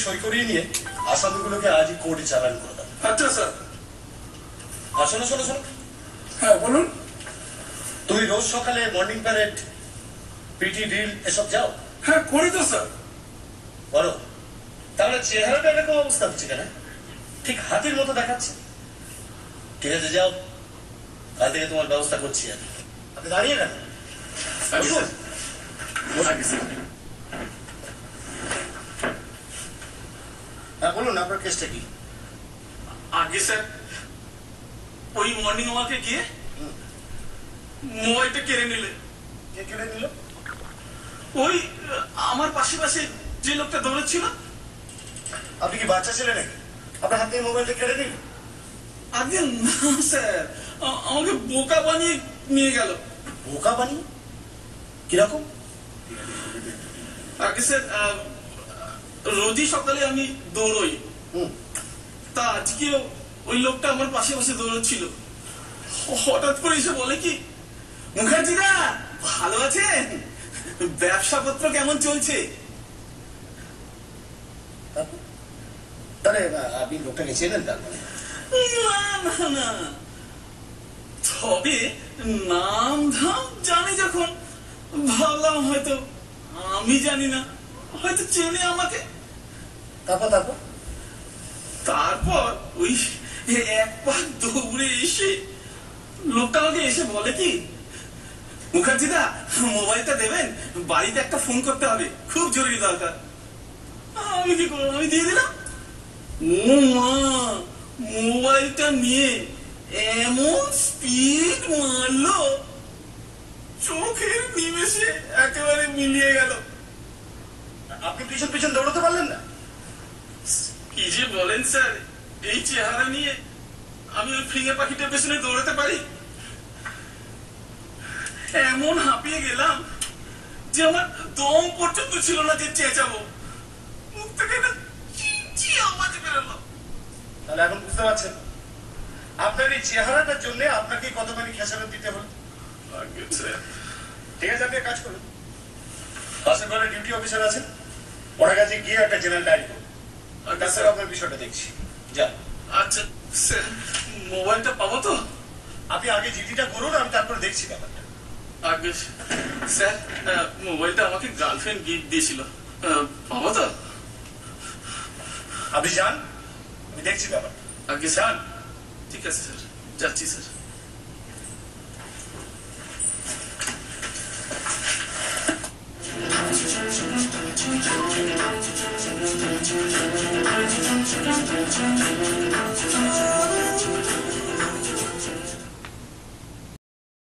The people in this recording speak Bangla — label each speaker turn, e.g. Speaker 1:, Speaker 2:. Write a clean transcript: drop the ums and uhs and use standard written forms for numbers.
Speaker 1: সই করিয়ে নিয়ে আসামিগুলোকে আজই কোর্টে চালান করে দাও।
Speaker 2: আচ্ছা স্যার।
Speaker 1: আর শোনো শোনো শোনো,
Speaker 2: হ্যাঁ বলুন।
Speaker 1: তুমি রোজ সকালে মর্নিং প্যারেড, পিটি ড্রিল এসব যাও?
Speaker 2: হ্যাঁ করি তো স্যার।
Speaker 1: বলো, তাহলে চেহারাটা এরকম অবস্থা হচ্ছে কেন? ঠিক হাতির মতো দেখাচ্ছে। ঠিক আছে যাও, কাল থেকে তোমার ব্যবস্থা করছি আমি। আপনি দাঁড়িয়ে কেন? হ্যাঁ বলুন, আপনার কেসটা কি?
Speaker 2: আগে স্যার ওই মর্নিং ওয়াকে গিয়ে মোবাইলটা কেড়ে নিলে।
Speaker 1: কে কেড়ে নিল?
Speaker 2: ওই আমার পাশে পাশে যে লোকটা দৌড়াচ্ছিল।
Speaker 1: আপনি কি বাচ্চা ছেলে নাকি? আপনার হাত থেকে মোবাইলটা কেড়ে নিল?
Speaker 2: আগে না স্যার, আমাকে বোকা বানিয়ে নিয়ে গেল।
Speaker 1: বোকা বানিয়ে? কিরকম?
Speaker 2: আগে স্যার রোজই সকালে আমি দৌড়ই, তা আজকেও ওই লোকটা আমার পাশে পাশে দৌড়াচ্ছিল। হঠাৎ করে এসে বলে কি, মুখার্জিদা ভালো আছেন? ব্যবসাপত্র কেমন চলছে?
Speaker 1: তাহলে আপনি লোকটাকে চেনেন? তার মানে
Speaker 2: না না না, তবে নাম ধাম জানি যখন ভাবলাম হয়তো আমি জানি না, হয়তো চেনে আমাকে।
Speaker 1: তারপর তারপর
Speaker 2: তারপর ওই একবার দৌড়ে এসে লোকটা আমাকে এসে বলে কি, মুখার্জিদা মোবাইলটা দেবেন, বাড়িতে একটা ফোন করতে হবে, খুব জরুরি দরকার। আমি কি করবো, আমি দিয়ে দিলাম। ও মা, মোবাইলটা নিয়ে এমন স্পিড মারলো, চোখের নিমেষে একেবারে মিলিয়ে গেল।
Speaker 1: আপনি পিছন পিছন দৌড়াতে পারলেন না?
Speaker 2: কি যে বলেন স্যার, এই চেহারা নিয়ে আমি ওই ফিঙে পাখিটার পেছনে দৌড়াতে পারি? এমন হাঁপিয়ে গেলাম যে আমার দম পর্যন্ত ছিল না যে চেঁচাবো, মুখ থেকে না চি আওয়াজ বেরোলো।
Speaker 1: তাহলে এখন বুঝতে পারছেন আপনার এই চেহারাটার জন্য আপনাকে কতখানি খেসারত দিতে হলো। ঠিক আছে, আপনি কাজ করুন, পাশের ঘরে ডিউটি অফিসার আছেন, ওনার কাছে গিয়ে একটা জেনারেল ডায়েরি করুন। স্যার আপনার বিষয়টা দেখছি, যা।
Speaker 2: আচ্ছা স্যার, মোবাইলটা পাবো তো?
Speaker 1: আপনি আগে জিডিটা করুন, আমি তারপর দেখছি ব্যাপারটা।
Speaker 2: আগে স্যার, মোবাইলটা আমাকে গার্লফ্রেন্ড গিফট দিয়েছিল, পাবো তো?
Speaker 1: আপনি যান, আমি দেখছি ব্যাপারটা।
Speaker 2: আগে স্যার, ঠিক আছে স্যার, যাচ্ছি স্যার।
Speaker 3: Thank you.